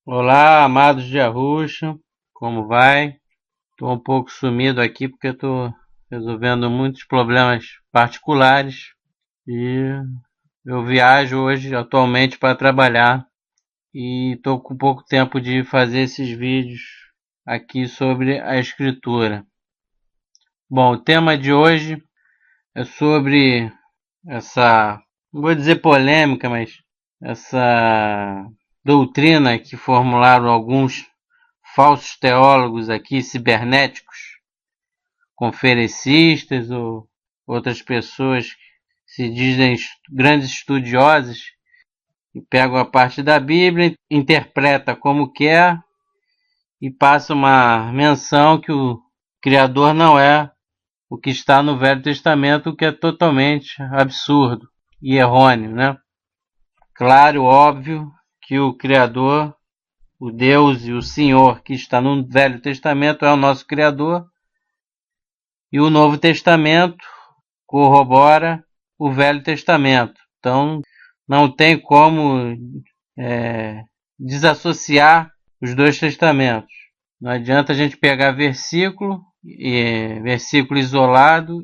Olá, amados de Arruxa, como vai? Estou um pouco sumido aqui porque estou resolvendo muitos problemas particulares e eu viajo hoje atualmente para trabalhar e estou com pouco tempo de fazer esses vídeos aqui sobre a escritura. Bom, o tema de hoje é sobre essa, não vou dizer polêmica, mas essa doutrina que formularam alguns falsos teólogos aqui, cibernéticos, conferencistas ou outras pessoas que se dizem grandes estudiosas e pegam a parte da Bíblia, interpreta como quer e passa uma menção que o Criador não é o que está no Velho Testamento, o que é totalmente absurdo e errôneo, né? Claro, óbvio que o Criador, o Deus e o Senhor que está no Velho Testamento é o nosso Criador, e o Novo Testamento corrobora o Velho Testamento. Então, não tem como desassociar os dois testamentos. Não adianta a gente pegar versículo isolado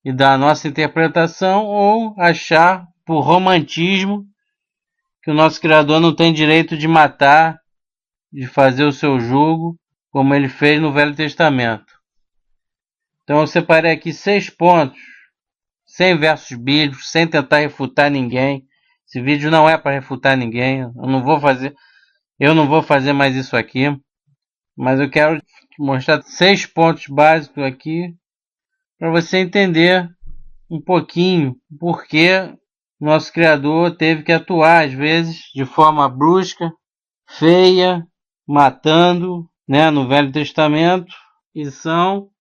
e dar a nossa interpretação ou achar, por romantismo, que o nosso Criador não tem direito de matar, de fazer o seu jugo, como ele fez no Velho Testamento. Então eu separei aqui 6 pontos, sem versos bíblicos, sem tentar refutar ninguém. Esse vídeo não é para refutar ninguém, eu não vou fazer mais isso aqui, mas eu quero mostrar 6 pontos básicos aqui para você entender um pouquinho por que nosso Criador teve que atuar às vezes de forma brusca, feia, matando, né, no Velho Testamento. E são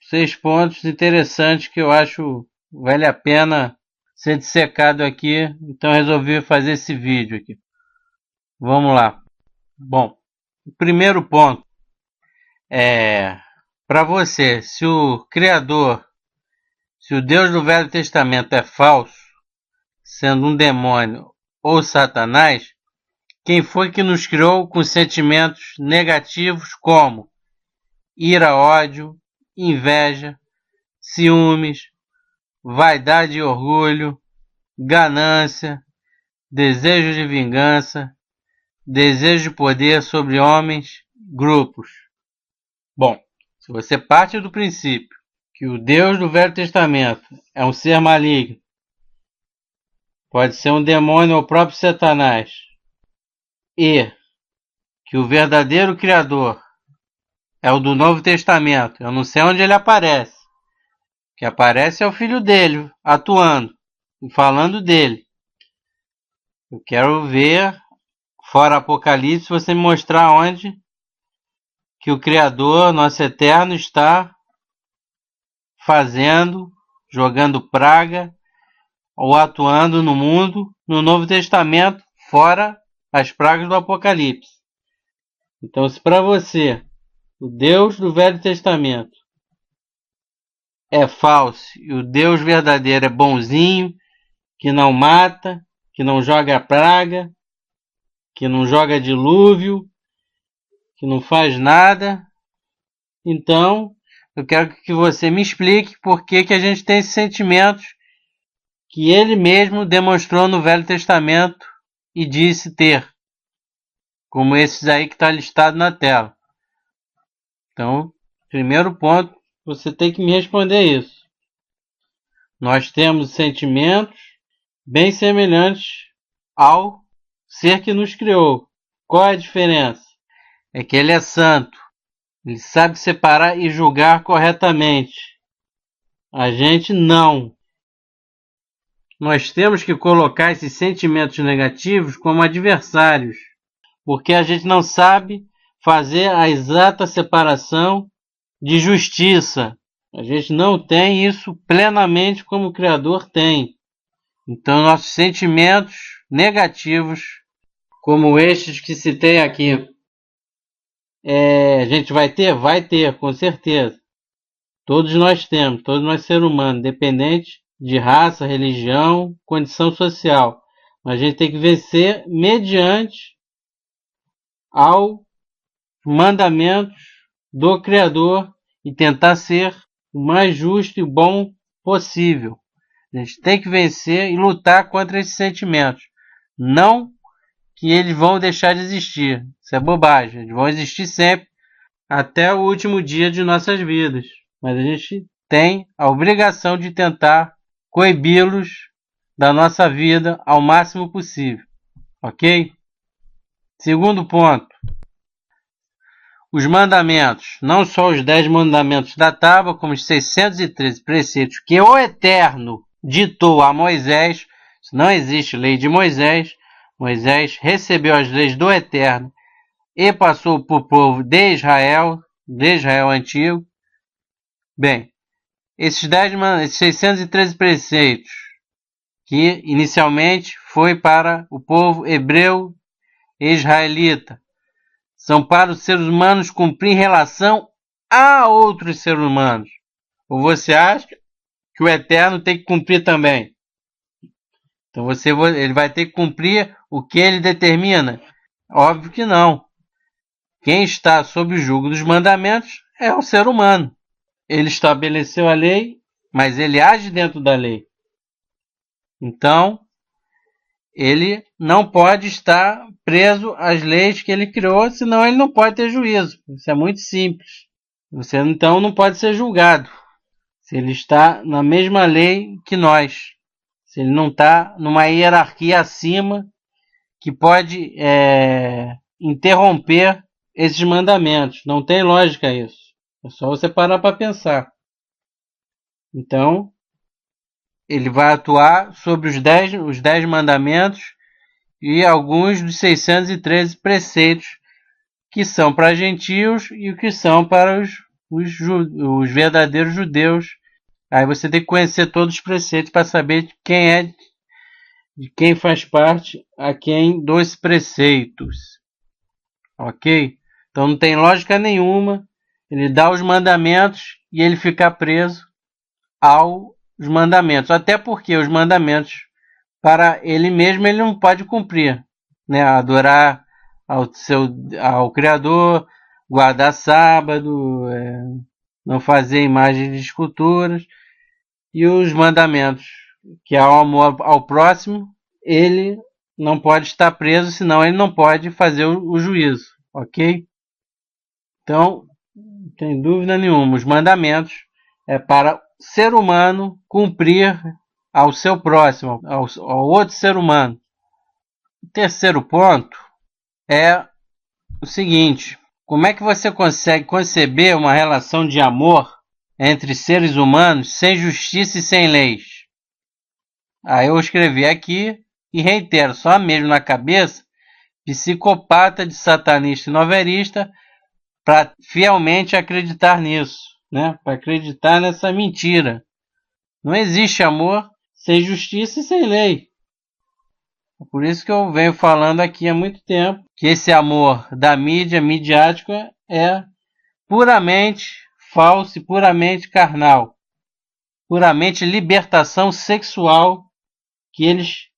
6 pontos interessantes que eu acho vale a pena ser dissecado aqui, então resolvi fazer esse vídeo aqui. Vamos lá. Bom, o primeiro ponto é para você, se o Criador, se o Deus do Velho Testamento é falso, sendo um demônio ou Satanás, quem foi que nos criou com sentimentos negativos como ira, ódio, inveja, ciúmes, vaidade e orgulho, ganância, desejo de vingança, desejo de poder sobre homens, grupos? Bom, se você parte do princípio que o Deus do Velho Testamento é um ser maligno, pode ser um demônio ou o próprio Satanás, e que o verdadeiro Criador é o do Novo Testamento, eu não sei onde ele aparece, o que aparece é o filho dele atuando e falando dele. Eu quero ver, fora Apocalipse, você me mostrar onde que o Criador, nosso Eterno, está fazendo, jogando praga ou atuando no mundo no Novo Testamento, fora as pragas do Apocalipse. Então, se para você o Deus do Velho Testamento é falso e o Deus verdadeiro é bonzinho, que não mata, que não joga praga, que não joga dilúvio, que não faz nada, então eu quero que você me explique por que a gente tem esses sentimentos que ele mesmo demonstrou no Velho Testamento e disse ter, como esses aí que está listado na tela. Então, primeiro ponto, você tem que me responder isso. Nós temos sentimentos bem semelhantes ao ser que nos criou. Qual é a diferença? É que ele é santo. Ele sabe separar e julgar corretamente. A gente não. Nós temos que colocar esses sentimentos negativos como adversários, porque a gente não sabe fazer a exata separação de justiça. A gente não tem isso plenamente como o Criador tem. Então, nossos sentimentos negativos, como estes que citei aqui, a gente vai ter? Vai ter, com certeza. Todos nós temos, todos nós seres humanos, independente de raça, religião, condição social. Mas a gente tem que vencer mediante aos mandamentos do Criador e tentar ser o mais justo e bom possível. A gente tem que vencer e lutar contra esses sentimentos. Não que eles vão deixar de existir. Isso é bobagem. Eles vão existir sempre até o último dia de nossas vidas. Mas a gente tem a obrigação de tentar coibi-los da nossa vida ao máximo possível. Ok? Segundo ponto. Os mandamentos. Não só os 10 mandamentos da tábua, como os 613 preceitos que o Eterno ditou a Moisés. Não existe lei de Moisés. Moisés recebeu as leis do Eterno e passou para o povo de Israel antigo. Bem, esses 613 preceitos, que inicialmente foi para o povo hebreu e israelita, são para os seres humanos cumprir em relação a outros seres humanos. Ou você acha que o Eterno tem que cumprir também? Então ele vai ter que cumprir o que ele determina? Óbvio que não. Quem está sob o jugo dos mandamentos é o ser humano. Ele estabeleceu a lei, mas ele age dentro da lei. Então, ele não pode estar preso às leis que ele criou, senão ele não pode ter juízo. Isso é muito simples. Você então não pode ser julgado se ele está na mesma lei que nós. Se ele não está numa hierarquia acima que pode interromper esses mandamentos. Não tem lógica isso. É só você parar para pensar. Então, ele vai atuar sobre os 10 mandamentos e alguns dos 613 preceitos que são para gentios e o que são para os verdadeiros judeus. Aí você tem que conhecer todos os preceitos para saber de quem faz parte a quem dos preceitos. Ok? Então não tem lógica nenhuma ele dar os mandamentos e ele ficar preso aos mandamentos. Até porque os mandamentos, para ele mesmo, ele não pode cumprir. Né? Adorar ao Criador, guardar sábado, não fazer imagens de esculturas. E os mandamentos, que é o amor ao próximo, ele não pode estar preso, senão ele não pode fazer o juízo. Ok? Então, não tem dúvida nenhuma, os mandamentos é para o ser humano cumprir ao seu próximo, ao outro ser humano. O terceiro ponto é o seguinte: como é que você consegue conceber uma relação de amor entre seres humanos sem justiça e sem leis? Aí eu escrevi aqui e reitero, só mesmo na cabeça, psicopata de satanista e novelista, para fielmente acreditar nisso, né? Para acreditar nessa mentira. Não existe amor sem justiça e sem lei. É por isso que eu venho falando aqui há muito tempo que esse amor da mídia midiática é puramente falso e puramente carnal. Puramente libertação sexual que eles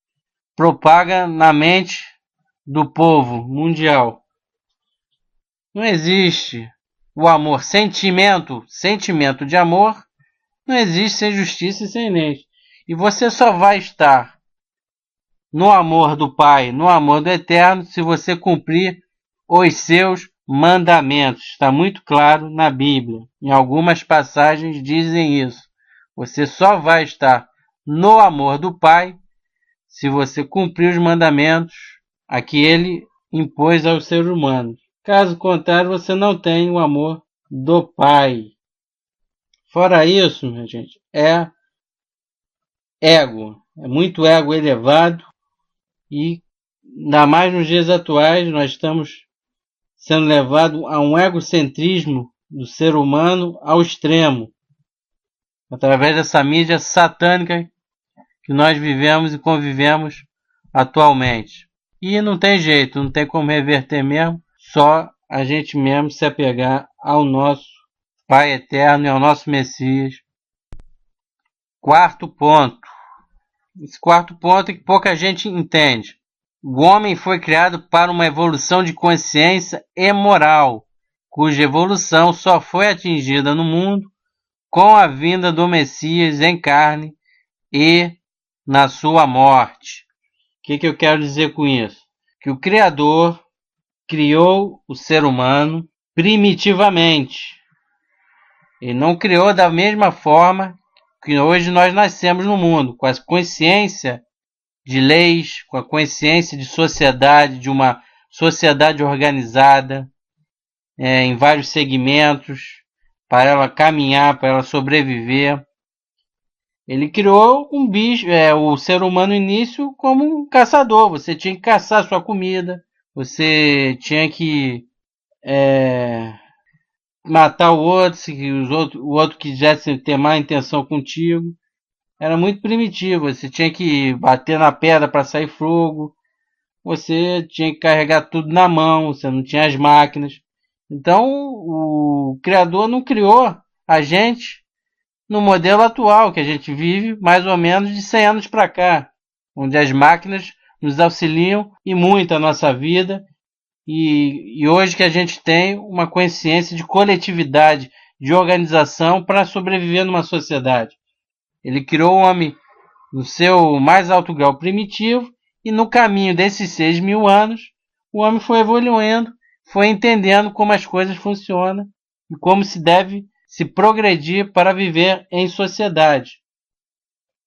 propagam na mente do povo mundial. Não existe o amor, sentimento de amor, não existe sem justiça e sem lei. E você só vai estar no amor do Pai, no amor do Eterno, se você cumprir os seus mandamentos. Está muito claro na Bíblia. Em algumas passagens dizem isso. Você só vai estar no amor do Pai se você cumprir os mandamentos a que Ele impôs aos seres humanos. Caso contrário, você não tem o amor do Pai. Fora isso, minha gente, é ego. É muito ego elevado e, ainda mais nos dias atuais, nós estamos sendo levados a um egocentrismo do ser humano ao extremo, através dessa mídia satânica que nós vivemos e convivemos atualmente. E não tem jeito, não tem como reverter mesmo, só a gente mesmo se apegar ao nosso Pai Eterno e ao nosso Messias. Quarto ponto. Esse quarto ponto é que pouca gente entende. O homem foi criado para uma evolução de consciência e moral, cuja evolução só foi atingida no mundo com a vinda do Messias em carne e na sua morte. O que eu quero dizer com isso? Que o Criador criou o ser humano primitivamente. Ele não criou da mesma forma que hoje nós nascemos no mundo, com a consciência de leis, com a consciência de sociedade, de uma sociedade organizada, em vários segmentos, para ela caminhar, para ela sobreviver. Ele criou um bicho, o ser humano no início como um caçador. Você tinha que caçar sua comida, você tinha que matar o outro, se o outro quisesse ter má intenção contigo. Era muito primitivo, você tinha que bater na pedra para sair fogo, você tinha que carregar tudo na mão, você não tinha as máquinas. Então o Criador não criou a gente no modelo atual que a gente vive, mais ou menos de 100 anos para cá, onde as máquinas nos auxiliam e muito a nossa vida, e hoje que a gente tem uma consciência de coletividade, de organização para sobreviver numa sociedade. Ele criou o homem no seu mais alto grau primitivo, e no caminho desses 6.000 anos, o homem foi evoluindo, foi entendendo como as coisas funcionam e como se deve se progredir para viver em sociedade.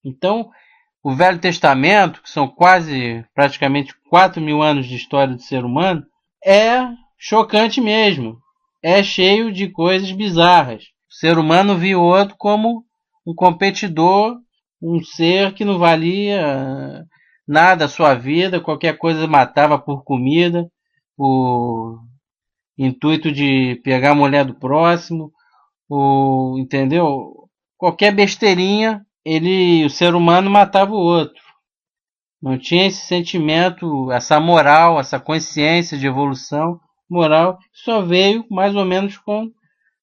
Então, o Velho Testamento, que são praticamente 4.000 anos de história do ser humano, é chocante mesmo. É cheio de coisas bizarras. O ser humano viu o outro como um competidor, um ser que não valia nada a sua vida, qualquer coisa matava por comida, por intuito de pegar a mulher do próximo, entendeu? Qualquer besteirinha, o ser humano matava o outro. Não tinha esse sentimento, essa moral, essa consciência de evolução moral, só veio mais ou menos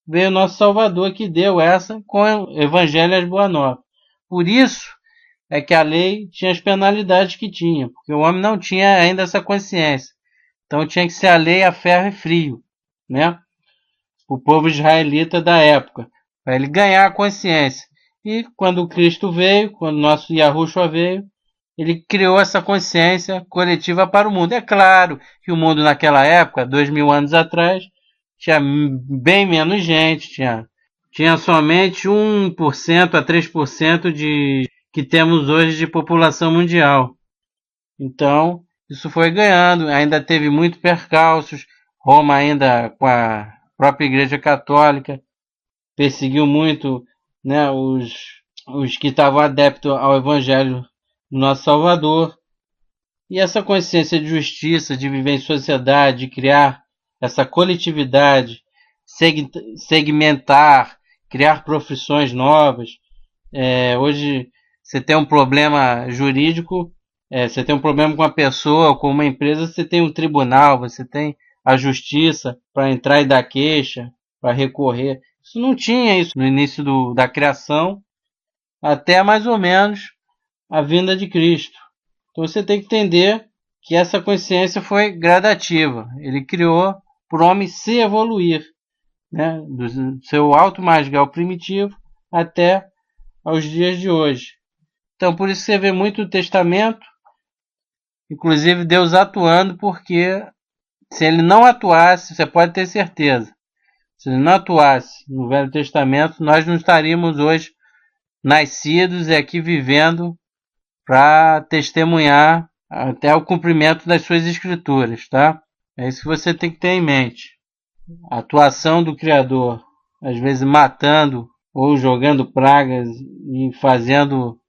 veio o nosso Salvador, que deu essa com o Evangelho e as Boas Novas. Por isso é que a lei tinha as penalidades que tinha, porque o homem não tinha ainda essa consciência. Então tinha que ser a lei a ferro e frio, né? O povo israelita da época, para ele ganhar a consciência. E quando o Cristo veio, quando o nosso Yahushua veio, ele criou essa consciência coletiva para o mundo. É claro que o mundo naquela época, 2.000 anos atrás, tinha bem menos gente, tinha somente 1% a 3% que temos hoje de população mundial. Então, isso foi ganhando, ainda teve muitos percalços. Roma ainda, com a própria Igreja Católica, perseguiu muito, né, os que estavam adeptos ao Evangelho do nosso Salvador. E essa consciência de justiça, de viver em sociedade, de criar essa coletividade, segmentar, criar profissões novas. Hoje você tem um problema jurídico, você tem um problema com uma pessoa, com uma empresa, você tem um tribunal, você tem a justiça para entrar e dar queixa, para recorrer. Isso não tinha isso no início da criação, até mais ou menos a vinda de Cristo. Então você tem que entender que essa consciência foi gradativa. Ele criou para o homem se evoluir, né? Do seu alto mais grau primitivo até aos dias de hoje. Então por isso você vê muito o Testamento, inclusive Deus atuando, porque se ele não atuasse, você pode ter certeza, se ele não atuasse no Velho Testamento, nós não estaríamos hoje nascidos e aqui vivendo para testemunhar até o cumprimento das suas escrituras, tá? É isso que você tem que ter em mente. A atuação do Criador, às vezes matando ou jogando pragas e fazendo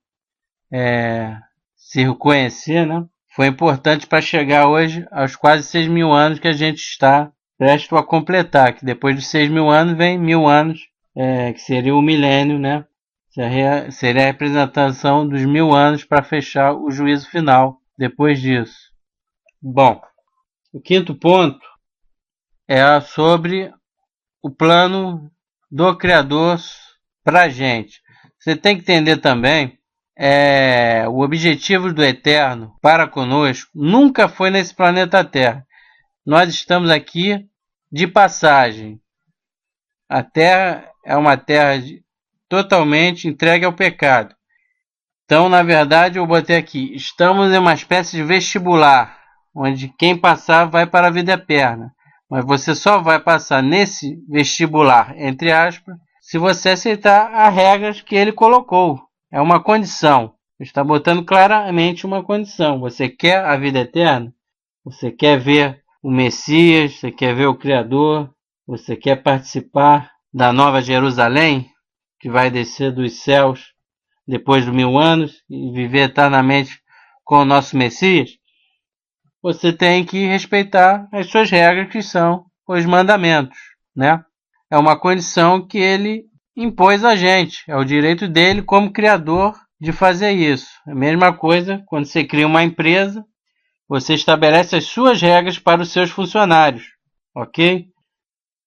se reconhecer, né? Foi importante para chegar hoje aos quase 6.000 anos que a gente está prestes a completar, que depois dos 6.000 anos vem 1.000 anos, que seria o milênio, né? Seria a representação dos 1.000 anos para fechar o juízo final depois disso. Bom, o quinto ponto é sobre o plano do Criador para a gente. Você tem que entender também, o o objetivo do Eterno para conosco nunca foi nesse planeta Terra. Nós estamos aqui de passagem. A Terra é uma terra totalmente entregue ao pecado. Então, na verdade, eu botei aqui, estamos em uma espécie de vestibular, onde quem passar vai para a vida eterna. Mas você só vai passar nesse vestibular, entre aspas, se você aceitar as regras que ele colocou. É uma condição. Está botando claramente uma condição. Você quer a vida eterna? Você quer ver o Messias? Você quer ver o Criador? Você quer participar da Nova Jerusalém, que vai descer dos céus depois de 1000 anos e viver eternamente com o nosso Messias? Você tem que respeitar as suas regras, que são os mandamentos, né? É uma condição que ele impôs a gente. É o direito dele como criador de fazer isso. A mesma coisa quando você cria uma empresa, você estabelece as suas regras para os seus funcionários, ok?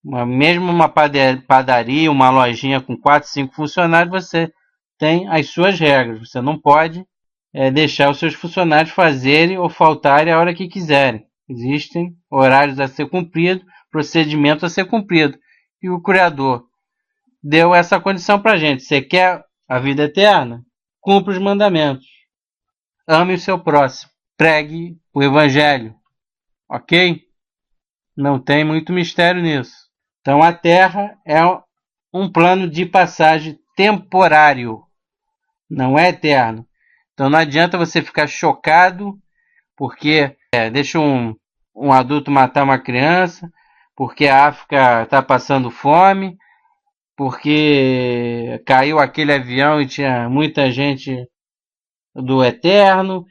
Mesmo uma padaria, uma lojinha com 4, 5 funcionários, você tem as suas regras. Você não pode deixar os seus funcionários fazerem ou faltarem a hora que quiserem. Existem horários a ser cumpridos, procedimento a ser cumprido. E o Criador deu essa condição para a gente. Você quer a vida eterna? Cumpra os mandamentos. Ame o seu próximo. Pregue o Evangelho. Ok? Não tem muito mistério nisso. Então a Terra é um plano de passagem temporário. Não é eterno. Então não adianta você ficar chocado porque deixa um adulto matar uma criança, porque a África está passando fome, porque caiu aquele avião e tinha muita gente do Eterno.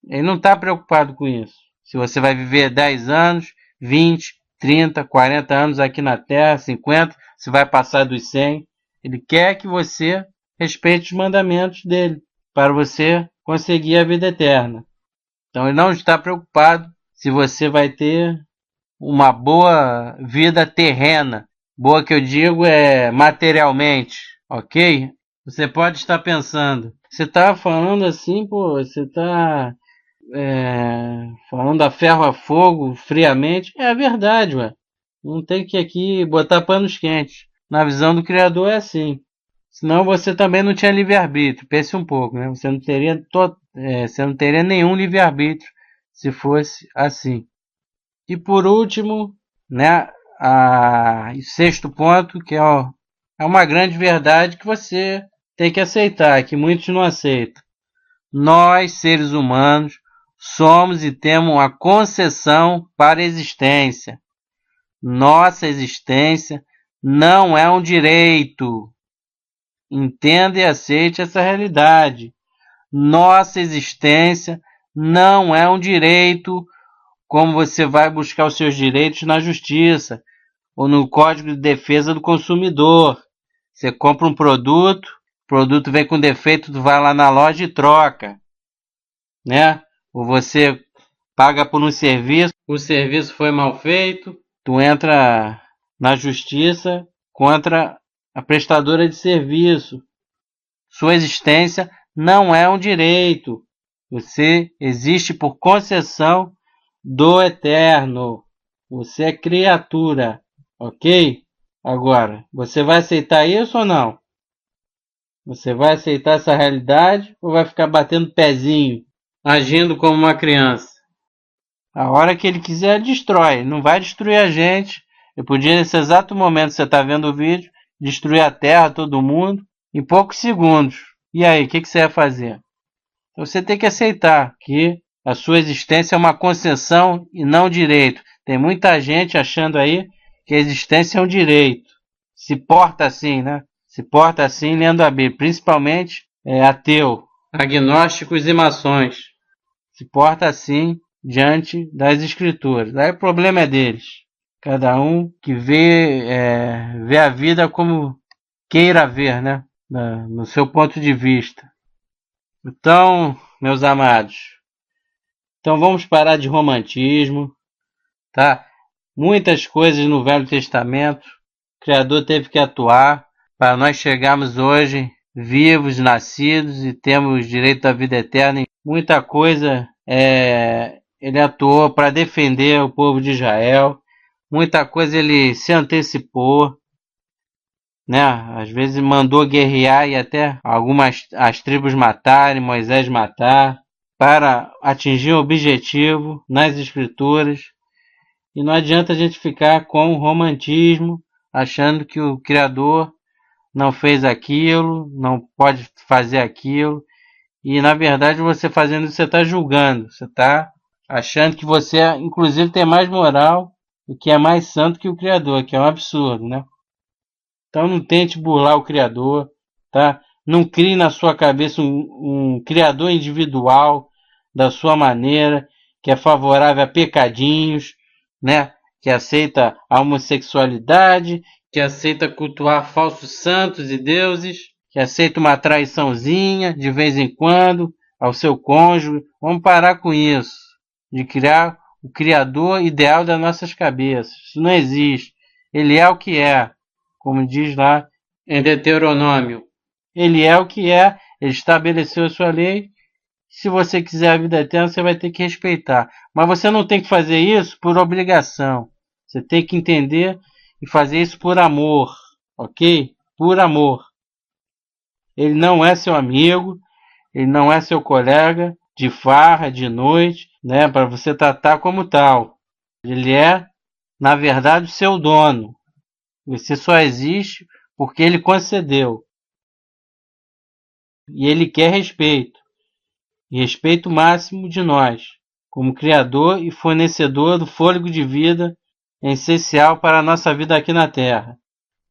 Ele não está preocupado com isso. Se você vai viver 10 anos, 20, 30, 40 anos aqui na Terra, 50, se vai passar dos 100, ele quer que você respeite os mandamentos dele, para você conseguir a vida eterna. Então ele não está preocupado se você vai ter uma boa vida terrena. Boa que eu digo é materialmente, ok? Você pode estar pensando, você está falando assim, pô, você está falando a ferro a fogo, friamente. É verdade, ué. Não tem que aqui botar panos quentes. Na visão do Criador é assim. Senão você também não tinha livre-arbítrio. Pense um pouco, né? Você não teria nenhum livre-arbítrio se fosse assim. E por último, né, o sexto ponto, que é uma grande verdade que você tem que aceitar, que muitos não aceitam. Nós, seres humanos, somos e temos uma concessão para a existência. Nossa existência não é um direito. Entenda e aceite essa realidade. Nossa existência não é um direito, como você vai buscar os seus direitos na justiça ou no Código de Defesa do Consumidor. Você compra um produto, o produto vem com defeito, tu vai lá na loja e troca, né? Ou você paga por um serviço, o serviço foi mal feito, tu entra na justiça contra a prestadora de serviço. Sua existência não é um direito. Você existe por concessão do Eterno. Você é criatura, ok? Agora, você vai aceitar isso ou não? Você vai aceitar essa realidade ou vai ficar batendo pezinho, agindo como uma criança? A hora que ele quiser, destrói. Não vai destruir a gente. Eu podia, nesse exato momento que você está vendo o vídeo, destruir a Terra, todo mundo, em poucos segundos. E aí, o que você vai fazer? Então, você tem que aceitar que a sua existência é uma concessão e não direito. Tem muita gente achando aí que a existência é um direito. Se porta assim, né? Se porta assim lendo a Bíblia. Principalmente ateu, agnósticos e maçons. Se porta assim diante das Escrituras. Aí o problema é deles. Cada um que vê a vida como queira ver, né? No seu ponto de vista. Então, meus amados, então vamos parar de romantismo, tá? Muitas coisas no Velho Testamento, o Criador teve que atuar para nós chegarmos hoje vivos, nascidos e temos direito à vida eterna. Muita coisa ele atuou para defender o povo de Israel. Muita coisa ele se antecipou, né? Às vezes mandou guerrear e até as tribos matarem, Moisés matar, para atingir o objetivo nas escrituras. E não adianta a gente ficar com o romantismo, achando que o Criador não fez aquilo, não pode fazer aquilo. E na verdade você fazendo isso, você está julgando, você está achando que você inclusive tem mais moral e que é mais santo que o Criador, que é um absurdo, né? Então não tente burlar o Criador, tá? Não crie na sua cabeça um Criador individual da sua maneira, que é favorável a pecadinhos, né? Que aceita a homossexualidade, que aceita cultuar falsos santos e deuses, que aceita uma traiçãozinha de vez em quando ao seu cônjuge. Vamos parar com isso, de criar o Criador ideal das nossas cabeças. Isso não existe. Ele é o que é, como diz lá em Deuteronômio. Ele é o que é, ele estabeleceu a sua lei. Se você quiser a vida eterna, você vai ter que respeitar. Mas você não tem que fazer isso por obrigação. Você tem que entender e fazer isso por amor, ok? Por amor. Ele não é seu amigo, ele não é seu colega de farra, de noite, né? Para você tratar como tal. Ele é, na verdade, o seu dono. Você só existe porque ele concedeu. E ele quer respeito. E respeito máximo de nós, como criador e fornecedor do fôlego de vida essencial para a nossa vida aqui na Terra.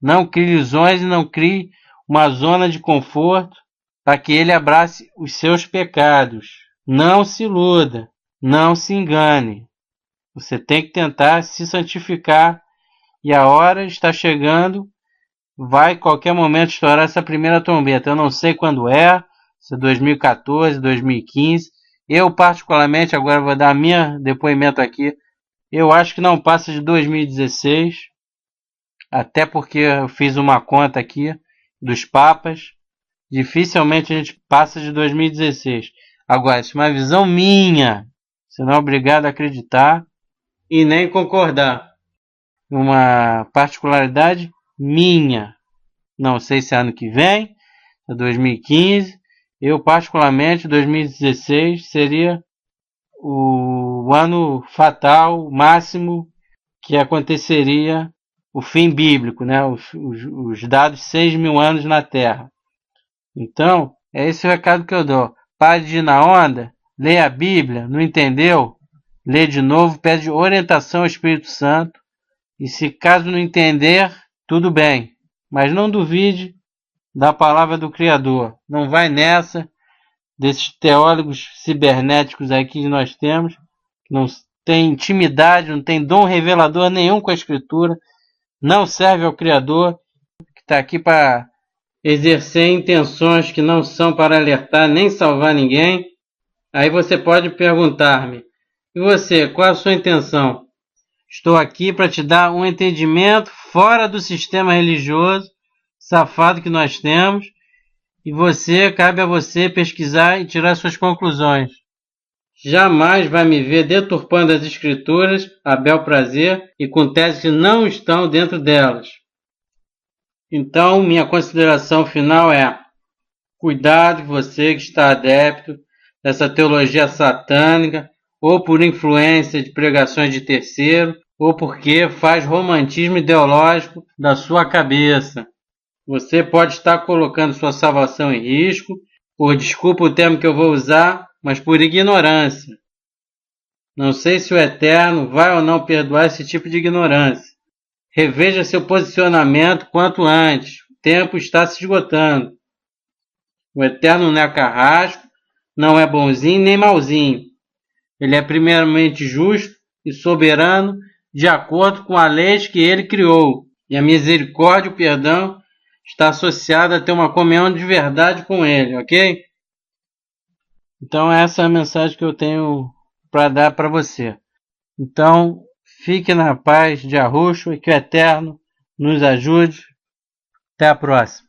Não crie ilusões e não crie uma zona de conforto para que ele abrace os seus pecados. Não se iluda, não se engane. Você tem que tentar se santificar e a hora está chegando. Vai qualquer momento estourar essa primeira trombeta. Eu não sei quando se é 2014, 2015. Eu particularmente, agora vou dar meu depoimento aqui, eu acho que não passa de 2016, até porque eu fiz uma conta aqui dos papas, dificilmente a gente passa de 2016. Agora, isso é uma visão minha, você não é obrigado a acreditar e nem concordar. Uma particularidade minha. Não sei se é ano que vem, é 2015. Eu, particularmente, 2016 seria o ano fatal, máximo, que aconteceria o fim bíblico, né? Os dados 6.000 anos na Terra. Então, é esse o recado que eu dou. Pare de ir na onda, leia a Bíblia, não entendeu? Lê de novo, pede orientação ao Espírito Santo. E se caso não entender, tudo bem. Mas não duvide da palavra do Criador. Não vai nessa desses teólogos cibernéticos aí que nós temos, que não tem intimidade, não tem dom revelador nenhum com a Escritura, não serve ao Criador, que está aqui para exercer intenções que não são para alertar nem salvar ninguém. Aí você pode perguntar-me, e você, qual a sua intenção? Estou aqui para te dar um entendimento fora do sistema religioso safado que nós temos, e cabe a você pesquisar e tirar suas conclusões. Jamais vai me ver deturpando as escrituras a bel prazer e com teses que não estão dentro delas. Então, minha consideração final é: cuidado você que está adepto dessa teologia satânica, ou por influência de pregações de terceiro, ou porque faz romantismo ideológico da sua cabeça. Você pode estar colocando sua salvação em risco, desculpa o termo que eu vou usar, mas por ignorância. Não sei se o Eterno vai ou não perdoar esse tipo de ignorância. Reveja seu posicionamento quanto antes. O tempo está se esgotando. O Eterno não é carrasco, não é bonzinho nem malzinho. Ele é primeiramente justo e soberano, de acordo com a lei que ele criou. E a misericórdia e o perdão está associado a ter uma comunhão de verdade com ele, ok? Então essa é a mensagem que eu tenho para dar para você. Então, fique na paz de Arroxo e que o Eterno nos ajude. Até a próxima.